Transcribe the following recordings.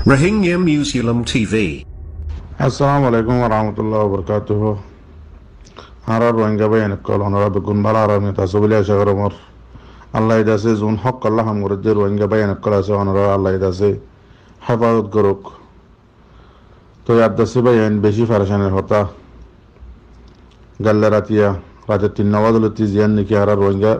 Rohingya Museum TV. Assalamu alaikum wa rahmatullahi wa barakatuh. Hara Rohingya bayan kol honora begun bala arami tasubili ashagaromor. Allah idase zun hok Allah ham gurudde Rohingya bayan kol ase honora Allah idase হেফাজত করুক। তো আদাসে বায়ান বেশি ফারেশানের হতা গাল্লা রাতিয়া রাতে 3 নওয়াজলতি জিয়ান নাকি হারা রোহিঙ্গা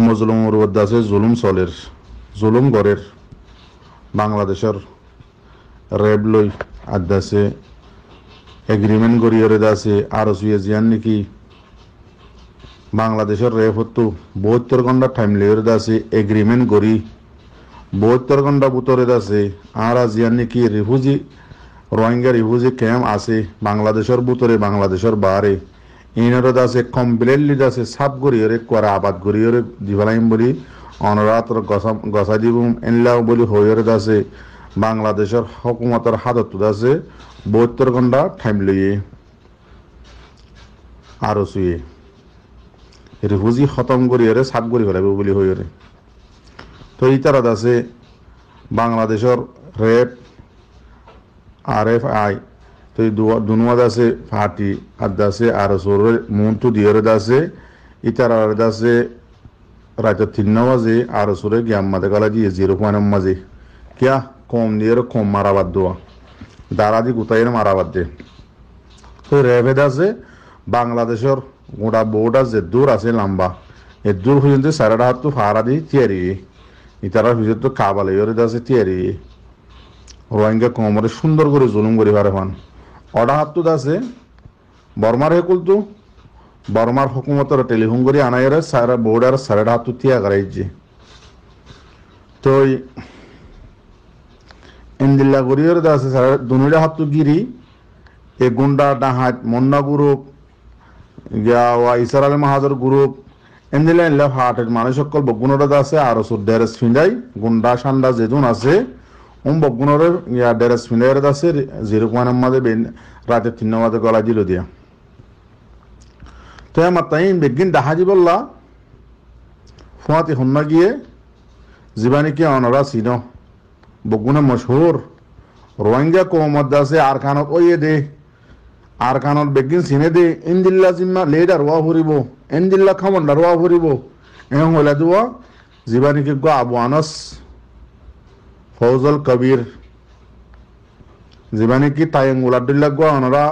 মজলুমর ওদাসে জুলুম চলের জুলুম গরের বাংলাদেশের রেব লই আদাসে এগ্রিমেন্ট গরিয়রে দাসে আর সুয়ে জিয়ান নাকি বাংলাদেশের রেব হতো 72 ঘন্টা টাইম লেয়র দাসে এগ্রিমেন্ট গরি 72 ঘন্টা ভিতরে আছে আর জিয়ান নাকি রিফিউজি রোহিঙ্গা রিফিউজি ক্যাম্প আছে বাংলাদেশের ভিতরে বাংলাদেশের বাইরে ইনারত আছে কমপ্লিটলি আছে সাব গরিয়রে কোরা আবাদ গরিয়রে দিবালাইম বলি অনরাত গসা দিবুম এনলাও বলি হইরে আছে বাংলাদেশের হুকুমতের হাতত আছে 72 ঘন্টা টাইম লইয়ে আর সুয়ে রিফিউজি খতম গরিয়রে সাব গরি ফেলাবে বলি হইরে। তো ইতারাত আছে বাংলাদেশের রেপ RFI তো দুনুয়াদ আছে ফাটি আদা আছে আর সরের মন্টু দিয়রে আছে ইতারাত আছে রাত 3 বাজে আর সরে গিয়াম মাদে গলা দিয়ে 0.1 মাঝে কিয়া কম দিয়রে কম মারাবাদ দোয়া দারাদি গুতাইরে মারাবাদ দে। তো রেপেদ আছে বাংলাদেশের গোটা বোর্ড আছে দূর আছে লম্বা এ দূর পর্যন্ত সারাটা হাত তো ফারা দিয়ে তৈরি ইতারার ভিতর তো কাবালে ইরে দাসে তিয়ারি রোহিঙ্গা কমরে সুন্দর করে জুলুম করে পারে ফান অডা হাত তো দাসে বর্মার হেকুল তো বর্মার হুকুমতের টেলিফোন করে আনাইরে সারা বোর্ডার সারাটা হাত তো তিয়া করাইছে। তো ইন্দিল্লা গরিয়র দাসে সারা দুনিয়া হাত তো গিরি এ গুন্ডা ডাহাত মন্না গ্রুপ গিয়া ওয়া ইসরায়েল মাহাজর গ্রুপ এন্দিলা ইল্লা হাটের মানুষ সকল বগুনরা আছে আর সুর ডেরেস ফিন্দাই গুন্ডা সান্ডা যেদুন আছে বগুনরের ইয়া ডেরেস ফিন্দাইর আছে 0.1 মাদে রাতে 3 মাদে গলা দিল দিয়া। তো আমার তাই বেগিন দাহাজি বললা ফুয়াতি হন্না গিয়ে জীবানী কি অনরা সিনো বগুনা মশহুর রোহিঙ্গা কৌমত আছে আর খানত ওয়ে দে আর খানত বেগিন সিনে দে ইন্দিল্লা জিম্মা লেডার ওয়া ফুরিব এন্দিল্লা খামন্ডার ওয়া ফুরিব এমন হইলা দুয়া জীবানীকে গো আবু আনাস ফৌজল কবির জীবানী কি তাইঙ্গুলাদুল্লাহ গো অনরা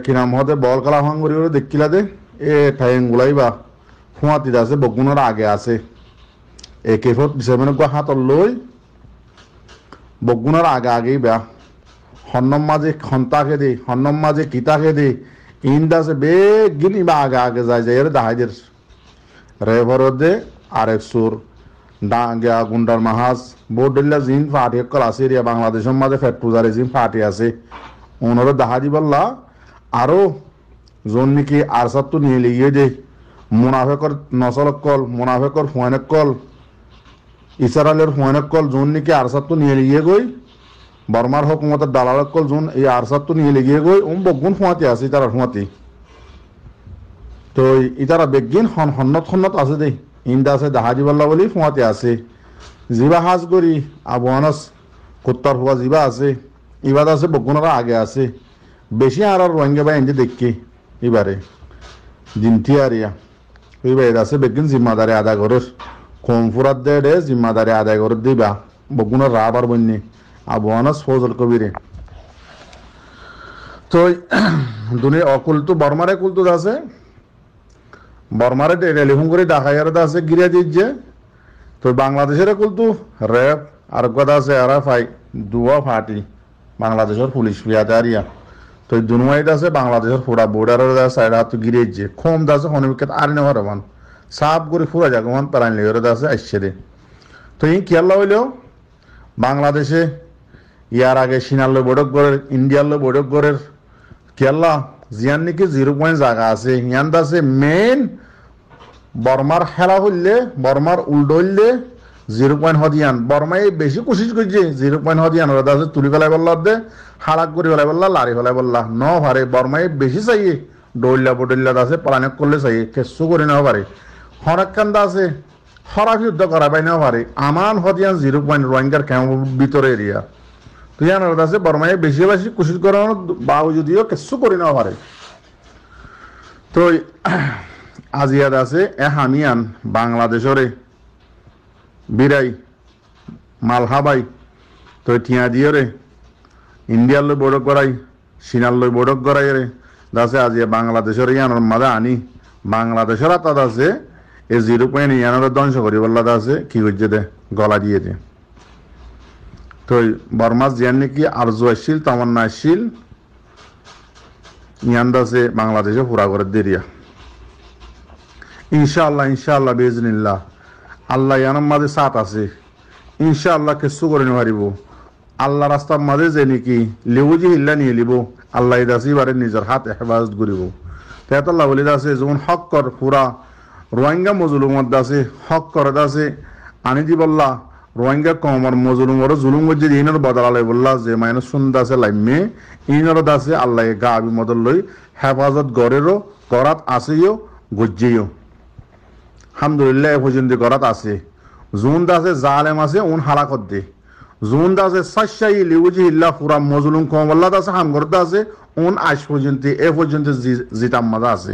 কি নাম হতে বল কালা ভাঙ্গুরি ওরে দেখিলা দে এ তাইঙ্গুলাই বা ফুয়াতি আছে বগুনার আগে আছে এ কেফত বিশেষ গো হাতর লই বগুনার আগে আগেই বা হন্নম মাঝে খন্তাকে দে হন্নম মাঝে কিতাকে দে ইন্দাসে বেগিনি বা আগে আগে যায় যায় এর দাহাইদের রেভরদে আরেক সুর ডাঙ্গা গুন্ডার মাহাজ বোর্ডিল্লা জিন ফাটি কল আছে রিয়া বাংলাদেশের মাঝে ফেট পূজারে জিন ফাটি আছে ওনারও দাহাজি বললা আরো জোন নাকি আর সাত তো নিয়ে লিয়ে দে মুনাফেকর নসলক কল মুনাফেকর ফুয়ানেক কল ইসরায়েলের ফুয়ানেক কল জোন নাকি আর সাত তো নিয়ে লিয়ে গই বর্মার হুকুমতের দালালত কল জোন এই আর সাত তো নিয়ে লিয়ে গই বগুন ফুয়াতি আছে তারা ফুয়াতি। তো ইতারা বেগিন হন্নত আছে দে ইন্দা আছে দাহাজি বল্লা বলি ফুয়াতে আছে জিবা হাজ করি আবু আনাস কুত্তার ফুয়া জিবা আছে ইবাদ আছে বগুনারা আগে আছে বেশি আর রোহিঙ্গা বা এনে দেখি এবারে দিনটি আরিয়া এইবার আছে বেগিন জিম্মাদারি আদায় করের কম ফুরাত দে জিম্মাদারি আদায় করে দিবা বগুনার রাবার বন্যে আবু আনাস ফৌজল কবিরে। তো দুনিয়া অকুল তো বর্মারে কুল তো আছে বর্মারে টেলিফোন করে ডাকাইয়ার আছে গিরিয়া দিচ্ছে। তো বাংলাদেশের কুলতু র্যাব আর কথা আছে RFI দুয়া ফাটি বাংলাদেশের পুলিশ বিয়াদারিয়া তো দুনুয়াইতে আছে বাংলাদেশের পুরা বর্ডারের সাইড হাত গিরিয়েছে কম দাসে হনবিকেত আর নেওয়ার মান সাপ করে ফুরা জাগমান পারান লেয়ার আছে আসছে রে। তো এই খেয়াল্লা হইলেও বাংলাদেশে ইয়ার আগে সিনাল্লো বৈঠক গড়ের ইন্ডিয়াল্লো বৈঠক গড়ের খেয়াল্লা জিয়ান নাকি 0 জায়গা আছে ইয়ান আছে মেন বর্মার খেলা হইলে বর্মার উল্টো হইলে 0 হদিয়ান বর্মাই বেশি কোশিশ করছে 0 হদিয়ান ওরা আছে তুলি ফেলাই বললা দে হালাক করে ফেলাই বললা লারি ফেলাই বললা ন ভারে বর্মাই বেশি চাইয়ে ডইল্লা বডইল্লা আছে পালানে করলে চাইয়ে কেসু করে নেওয়া পারে হরাক্কান্দা আছে হরা যুদ্ধ করা পাই নেওয়া পারে আমান হদিয়ান 0 রোহিঙ্গার ক্যাম্প ভিতরে এরিয়া তো ইয়ানোর আছে বর্মায় বেশি বেশি কোশিশ করার বাউ যদিও কিছু করে নেওয়া পারে তো আজিয়াদ আছে এ হামিয়ান বাংলাদেশরে বিরাই মালহাবাই তো টিয়া দিয়ে রে ইন্ডিয়ার লই বড়ক করাই চীনার লই বড়ক করাই রে দাসে আজিয়া বাংলাদেশের ইয়ানোর মাদা আনি বাংলাদেশের আতাদ আছে এই 0 ইয়ানোর ধ্বংস করি বললা আছে কি করছে দে গলা দিয়ে দে তো বর্মাস জিয়ান নাকি আরজু আসছিল তামান্না আসছিল ইয়ান দাসে বাংলাদেশে পুরা করে দেরিয়া ইনশাআল্লাহ বিজনিল্লাহ আল্লাহ ইয়ানোর মাঝে সাথ আছে ইনশাআল্লাহ কিছু করে নিবারিব আল্লাহ রাস্তার মাঝে যে নাকি লেবুজি হিল্লা নিয়ে লিব আল্লাহ দাসি বারে নিজের হাত হেফাজত করিব তেতাল্লাহ বলি দাসে যেমন হক কর পুরা রোহিঙ্গা মজলুমত দাসে হক করে দাসে আনি দি বললা রোহিঙ্গা কমর মজলুমর জুলুম যে ইনর বদলালে বললা যে মাইনাস শুন দাসে লাইমে ইনর দাসে আল্লাহ গা আবি মদল লই হেফাজত গড়েরও করাত আসেও গজ্জেও আলহামদুলিল্লাহ এ পর্যন্ত করাত আছে জুন দাসে জালেম আছে উন হালাকত দে জুন দাসে সাশাই লিউজি ইল্লা পুরা মজলুম কমল্লা দাসে হাম করতে আছে উন আজ পর্যন্ত এ পর্যন্ত জিতাম মাদা আছে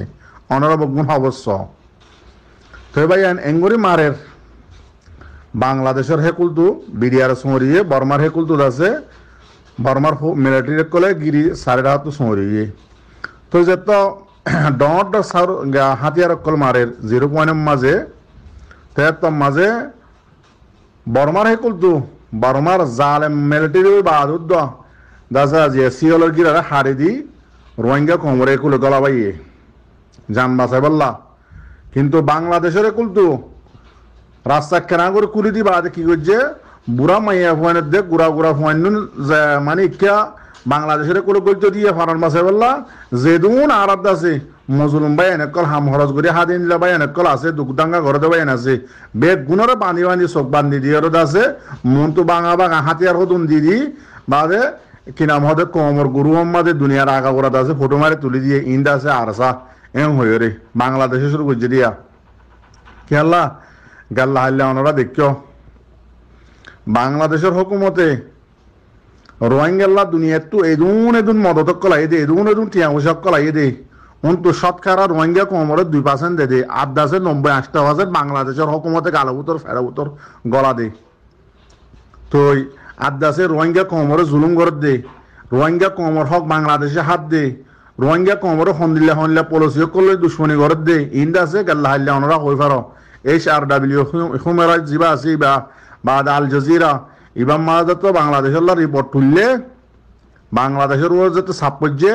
অনারব গুণ অবশ্য তো ভাই এঙ্গরি মারের বাংলাদেশের হেকুলতু বিডিআর সোঁরিয়ে বর্মার হেকুলতু আছে বর্মার মিলিটারি কলে গিরি সাড়ে হাত সোঁরিয়ে তো যে তো ডট হাতিয়ার কল মারের 0 মাঝে তো মাঝে বর্মার হেকুলতু বর্মার জালেম মিলিটারি বাহাদুর দাসা যে সিওলের গিরারে হারি দি রোহিঙ্গা কোমরে কুলে গলা বাইয়ে জান বাঁচাই বললা কিন্তু বাংলাদেশের কুলতু রাস্তা কেনা করে কুলি দি বাদে কি করছে বুড়া মাইয়া ফুয়ানের দেখ গুড়া ফুয়ান মানে ইকা বাংলাদেশের কুলে করছে দিয়ে ফারান বাঁচাই বললা যেদুন আরাদ আছে মজলুম বাই এনেকল হাম হরজ করে হাদিন দিলা বাই এনেকল আছে দুকদাঙ্গা ঘরে বাই আছে বেগ গুণরে বান্ধি চোখ বান্ধি দিয়ে আছে মনটো বাঙা হাতিয়ার হতুন দি বাদে কি নাম হতে কমর গুরু মাদে দুনিয়ার আগা করাতে আছে ফটো মারে তুলি দিয়ে ইন্দা আছে আরসা এম হয়ে রে বাংলাদেশে শুরু করছে দিয়া কি আল্লাহ গাল্লা হাল্লা ওনারা দেখো বাংলাদেশের হুকুমতে রোহিঙ্গাল্লা দুনিয়ার তো এদুন মদত কলাই দে এদুন টিয়া পোশাক কলাই দে তো শতকরা রোহিঙ্গা কমরে 2% দে 90-80% বাংলাদেশের হুকুমতে গালাবুতর ফেরাবুতর গলা দে তো আদাসে রোহিঙ্গা কমরে জুলুম করে দে রোহিঙ্গা কমর হক বাংলাদেশে হাত দে রোহিঙ্গা কমরে হনদিল্লা পলিসি করলে দুশ্মনী করে দে ইন্দাসে গাল্লা হাল্লা ওনারা হয়ে পারো HRW হিউম্যান রাইটস জিবা আছে বা আল জাজিরা ইবাম মাহাজাত তো বাংলাদেশের রিপোর্ট তুললে বাংলাদেশের ওর যাতে সাপোর্টে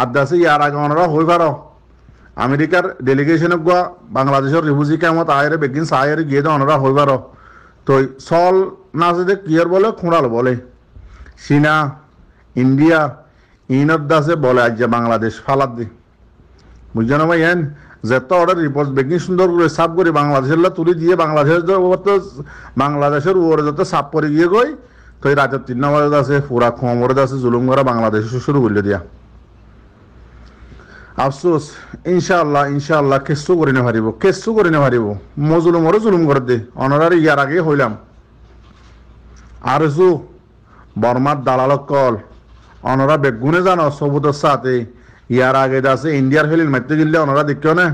আদাসে ইয়ার আগে ওনারা হয়ে পারো আমেরিকার ডেলিগেশনে গোয়া বাংলাদেশের রিফিউজি ক্যাম্পত আয়ের বেগিন সায়ের গিয়ে তো ওনারা হয়ে পারো তো সল না যদি ক্লিয়ার বলে খুঁড়াল বলে চীনা ইন্ডিয়া ইনত দাসে বলে আজ যে বাংলাদেশ ফালাদ দি বুঝছো না ভাই এন যেত অর্ডার রিপোর্ট বেগিন সুন্দর করে সাফ করে বাংলাদেশের তুলি দিয়ে বাংলাদেশের ওর যত সাফ করে গিয়ে গই তো রাতের 3 নম্বরে আছে পুরা খমরে আছে জুলুম করা বাংলাদেশে শুরু করলে দিয়া আফসোস ইনশাআল্লাহ কেসু করে না পারিব মজলুমরে জুলুম করে দে অনারার ইয়ার আগে হইলাম আর বর্মার দালালক কল অনরা বেগুনে জানো সবুতের সাথে ইয়ার আগে আছে ইন্ডিয়ার ফেলিল মারতে গেলে ওনারা দেখো না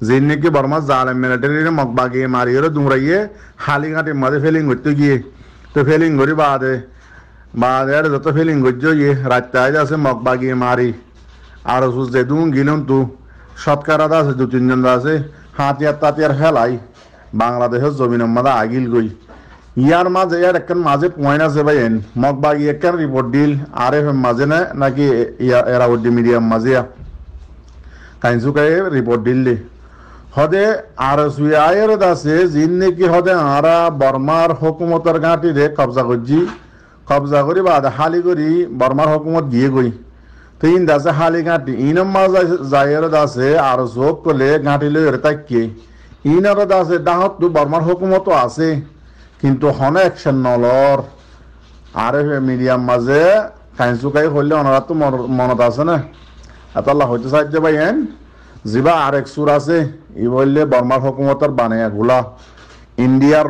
যে নাকি বর্মার জালেম মিলিটারি মগবাগিয়ে মারিয়ে দুমরাইয়ে হালি ঘাটের মাঝে ফেলিং করতে গিয়ে তো ফেলিং করি বাদে আর যত ফেলিং করছো ইয়ে রাত্রে আছে মগবাগিয়ে মারি আর যেদুন গিলুন তু শতকরা আছে 2-3 জন আছে হাতিয়ার ফেলাই বাংলাদেশের জমিনের মাঝে আগিল গই ইয়ার মাঝে একখান মাঝে পয়েন্ট আছে ভাই মগবাগি একখান রিপোর্ট দিল RFM মাঝে না নাকি এরাউডি মিডিয়াম মাঝে কাইনসুকাই রিপোর্ট দিল্লি হদে RSUIয়ের আছে যিন নাকি হদে আরা বর্মার হুকুমতের ঘাঁটি রে কবজা করি বা হালি করি বর্মার হুকুমত গিয়ে গই তো ইন দাসে হালি ঘাঁটি ইনম মাঝে যাইয়ের আছে আর যোগ করলে ঘাঁটি লই তাকিয়ে ইনার আছে ডাহত তো বর্মার হুকুমত আছে কিন্তু হন অ্যাকশন নলর আর মিডিয়াম মাঝে কাইনসুকাই হইলে ওনারা তো মনত আছে না আল্লাহ হইতে সাহায্য পাইয়েন যিবা আরেক সুর আছে ই বললে বর্মার হুকুমতের বানিয়া গুলা ইন্ডিয়ার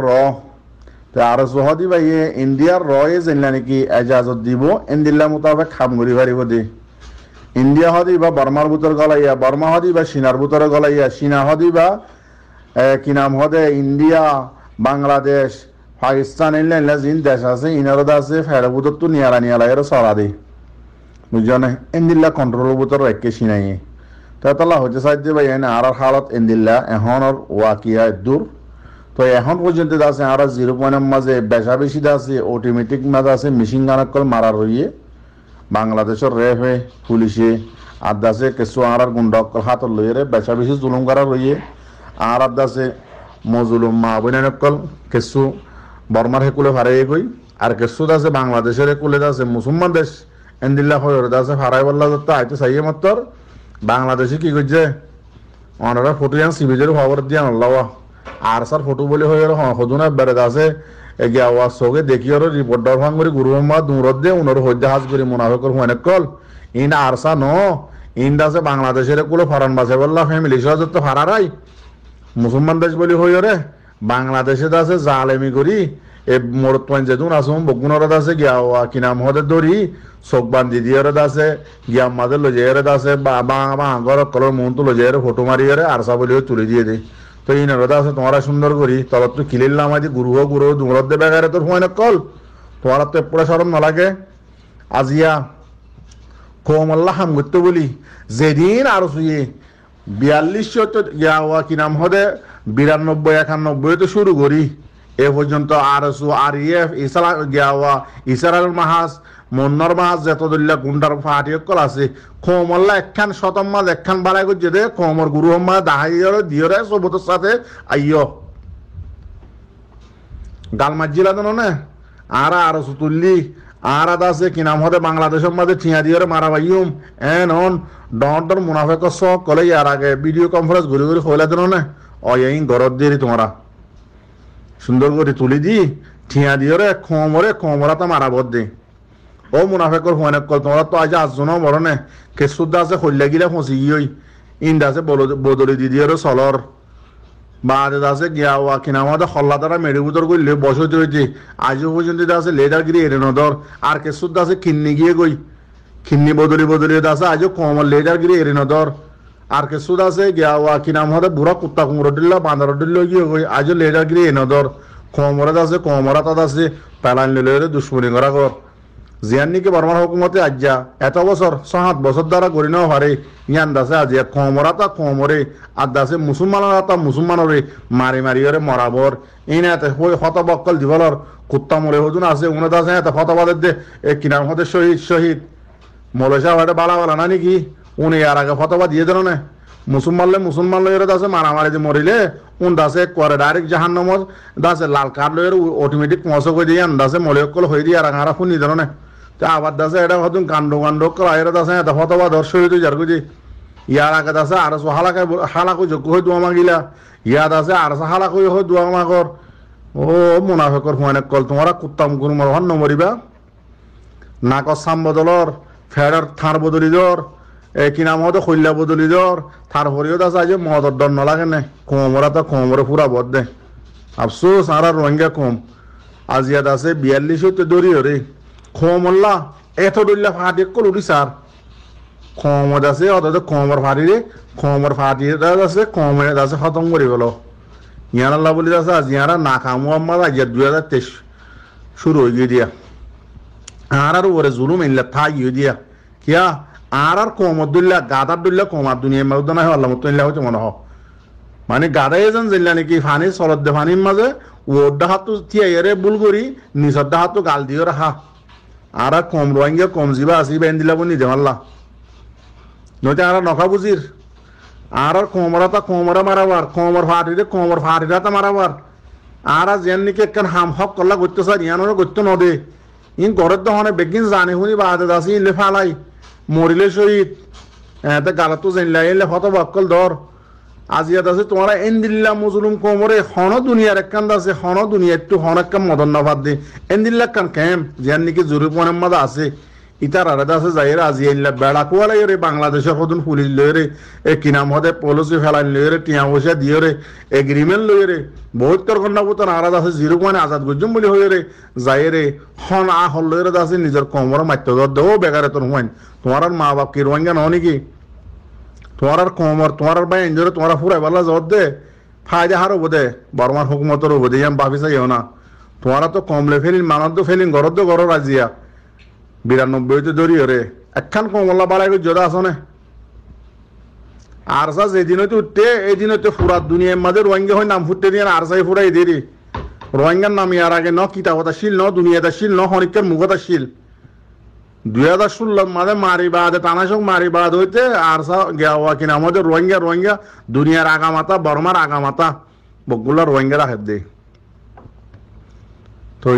তো আর সহদি ভাই ইন্ডিয়ার রয়ে জানলা নাকি এজাজত দিব ইন্দিল্লা মোতাবেক খাম করি পারিব দে ইন্ডিয়া হদি বা বর্মার ভিতর গলাইয়া বর্মা হদি বা চীনার ভিতরে গলাইয়া চীনা হদি বা কি নাম হদে ইন্ডিয়া বাংলাদেশ পাকিস্তান এনলা জিন দেশ আছে ইনারদ আছে ফের ভিতর তো নিয়ালা এর সরা দে বুঝছো না ইন্দিল্লা কন্ট্রোলের ভিতর রেখে চিনাই তাহলে হচ্ছে সাহায্য ভাই এনে আর হালত ইন্দিল্লা এখনর ওয়াকিয়া দূর তো এখন পর্যন্ত আছে আর 0 মাঝে বেশা বেশি আছে অটোমেটিক মাঝে আছে মেশিন গানকল মারা রইয়ে বাংলাদেশের রেফে পুলিশে আদাসে কিছু আর গুন্ডকল হাত লইয়ে বেশা বেশি জুলুম করা রইয়ে আর আদাসে মজুলুম মা বইনকল কিছু বর্মার হেকুলে ফারাই গই আর কিছু আছে বাংলাদেশের হেকুলে আছে মুসলমান দেশ এন্দিল্লা হয়ে আছে ফারাই বললা যত আইতে চাইয়ে মাত্র বাংলাদেশে কি করছে ওনারা ফটো যান সিবিজের খবর দিয়ে আনলাম আর স্যার ফটো বলে হয়ে গেল সদুনা বেড়ে আছে এগিয়ে আওয়াজ সঙ্গে দেখি আর রিপোর্টার ভাঙ করে গুরু মোহাম্মদ দূরত দিয়ে উনার হজ্জা হাজ করে মুনাফেকর অনেক কল ইন আরসা ন ইন আছে বাংলাদেশের কুলো ফরান বাসে বললা ফ্যামিলি সহ তো ফারারাই মুসলমান দেশ বলি হই রে বাংলাদেশে আছে জালেমি করি এ মোড়ত পয়েন্ট যেতুন আসুন বগুনরত আছে গিয়া কি নাম হতে দড়ি চোখ বান্ধি দিয়ে আছে গিয়া মাঝে লজের আছে বা ঘর কলর মন তো লজের ফটো মারিয়ে আরসা বলি তুলে দিয়ে দেয় তো এই নরদা আছে তোমারা সুন্দর করি তলত তো কিলিলাম আজ গুরু দুমরত দে বেগারে তোর ফোন কল তোমার তো এপড়ে সরম নালাগে আজিয়া কোমল্লা হাম করতে বলি যেদিন আর শুয়ে 42 কি নাম হদে 92 91 তো শুরু করি এ পর্যন্ত আর REF ইসরায়েল মাহাজ মন্নর মাহাজ যত দল্লা গুন্ডার ফাটি কল আছে কোমল্লা একখান শতম মাছ একখান বাড়াই করছে দে কোমর গুরু হম্মা দাহাইয়র দিয়রে সবুতর সাথে আইয় গাল মাঝিলা দেন না আর তুললি আর আদা আছে কি নাম হতে বাংলাদেশের মাঝে ঠিয়া দিয়রে মারা বাইম এন হন ডর মুনাফেক সব কলে ইয়ার আগে ভিডিও কনফারেন্স ঘুরে ঘুরে হইলা দেন না অয়িং ঘরত দিয়ে তোমরা সুন্দর করে তুলি দি ঠিয়া দিয়রে খমরা তো মারা বদ দে ও মুনাফেকর অনেক কল তোমরা তো আজ আসজনও বড় নে কেসুদ্দা আছে হইলা গিলা ফসি গিয়ে ইন্দা আছে বদলি দি দিয়ে চলর বাদে আছে গিয়া কি নাম আমাদের হল্লা দ্বারা মেডিবুতর করলে বসতে হইতে আজও পর্যন্ত আছে লেদার গিরি এড়ে নদর আর কেসুদ্দা আছে খিন্নি গিয়ে গই খিন্নি বদলি আছে আজও কমর লেদার গিরি এড়ে নদর আর কেসুদ আছে গিয়া কি নাম আমাদের বুড়া কুত্তা কুমড়ো দিল্লা বাঁদর দিল্ল গিয়ে গই আজও লেদার গিরি এ নদর কমরাত আছে কমরাত আছে পেলান লিলে দুশ্মনী করা কর জিয়ান্নিকে বর্মার হুকুমতে আজ্ঞা এত বছর 7 বছর দ্বারা করি নেওয়া পারে ইয়ান দাসে আজিয়া কমরাতা কমরে আর দাসে মুসলমানরে মারি ওরে মরাবর ইনাতে হত বক্কল দিবলর কুত্তা মরে হজুন আছে উনে দাসে এত ফতবাদের দে কি নাম হতে শহীদ মলেশা হয়তো বালা না নাকি উনি আর আগে ফতবা দিয়ে দিল না মুসলমান লয়ের দাসে মারামারি যে মরিলে উন দাসে করে ডাইরেক্ট জাহান্নামত দাসে লাল কার্ড লয়ের অটোমেটিক মশ করে দিয়ে দাসে মলিয়কল হয়ে দিয়ে আর আঙারা শুনি দিল না তো আবার দাসে এটা হয়তো কাণ্ড করা দাসে এটা ফতবা দর্শ হইতো যার কুজি ইয়ার আগে দাসে আর হালাকু যোগ্য হয়ে দোয়া মাগিলা ইয়া দাসে আর হালাকু হয়ে দোয়া মাগর ও মুনাফেকর অনেক কল তোমরা কুত্তাম গুরু মরহান নমরিবা নাকর সাম বদলর ফেরার থার বদলি দর কি নাম হতো খৈল্লা বদলি দর থার হরিও দাস আজ মদর দর নলাগে নে কমরা তো কমরে পুরা বদ দে আফসোস আর রোহিঙ্গা কম আজিয়া দাসে 42 দরি হরে খমল্লা এত দল্লা ফাটি কল উড়ি সার খমদ আছে অত কমর ফাটি রে কমর ফাটি আছে কমে দাসে খতম করে গেল ইয়ার আল্লাহ বলি দাসে আজ ইয়ারা না খামু আম্মা আজিয়া 2023 শুরু হয়ে গিয়ে দিয়া আর ওরে জুলুম ইল্লা থা গিয়ে দিয়া কিয়া আর কমদুল্লাহ গাদার দুল্লাহ কমার দুনিয়া মধ্যে না হয় আল্লাহ মতুল্লাহ হচ্ছে মনে হয় মানে গাদাই এজন জিল্লা নাকি ফানি চলত দে ফানির মাঝে ওর হাতটো থিয়াইরে বুল করি নিচর হাতটো গাল দিয়ে রাখা আর কম রোহিঙ্গা কম জিবা আসি বেন দিলা বনি দে আল্লাহ নইতে আর নখা বুঝির আর কমরা মারাবার কমর ফাটিরা তা মারাবার আর যেন নাকি একখান হাম হক করলা করতে চাই ইয়ানোর করতে নদে ইন ঘরের দহনে বেগিন জানি শুনি বাদে দাসি ইলে ফালাই মরিলে শহীদ এতে গালাতো জানলাই এলে ফটো বাক্কল ধর আজিয়াত আছে তোমরা এন্দিল্লা মুসলুম কোমরে হন দুনিয়ার একখান আছে হন দুনিয়া একটু হন একখান মদন নাফাদ দে এন্দিল্লা কান কেম যেন নাকি জরুরি পনের মাঝে আছে ইতার আরে আছে যাইরে আজি আইলা বেড়া কোয়ালে রে বাংলাদেশের হদুন পুলিশ লইরে এ কিনাম হদে পলিসি ফেলাই লইরে টিয়া পয়সা দিয়ে রে এগ্রিমেন্ট লইরে বহুত করকন্না পুতন আরাদ আছে জিরো মানে আজাদ গুজুম বলি হইরে যাইরে হন আ হল লইরে আছে নিজের কমর মাত্য দেও বেকারে তোর হুয়াইন তোমার আর মা বাপ কি রোহিঙ্গা নয় নাকি তোমার আর কমর তোমার আর ভাই এনজরে তোমার ফুরাই বালা জত দে ফায়দা হার হবো দে বর্মার হুকুমতর হবো দে আমি ভাবি চাইও না তোমার তো কমলে ফেলিন মানত ফেলিন ঘরত ঘর রাজিয়া 92 ধরি রে একখান কমলা বাড়াই জোদা আসনে আর সা যেদিন হইতে উঠতে এই দিন হইতে ফুরা দুনিয়ার মাঝে রোহিঙ্গা হয় নাম ফুটতে দিয়ে আর সাই ফুরাই দেরি রোহিঙ্গার নাম ইয়ার আগে ন কিতাবতা শিল ন দুনিয়াটা শিল ন হনিকের মুখতা শিল 2016 মাঝে মারি বাদে তানাশক মারি বাদ হইতে আর সা গেওয়া কিনা আমাদের রোহিঙ্গা রোহিঙ্গা দুনিয়ার আগামাতা বর্মার আগামাতা বগুলা রোহিঙ্গা রাখে দে তো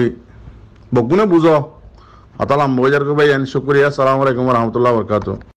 বগুনে বুঝো আতালাম বজার কো ভাই শুক্রিয়া আসসালামু আলাইকুম ওয়া রাহমাতুল্লাহি ওয়া বারাকাতুহু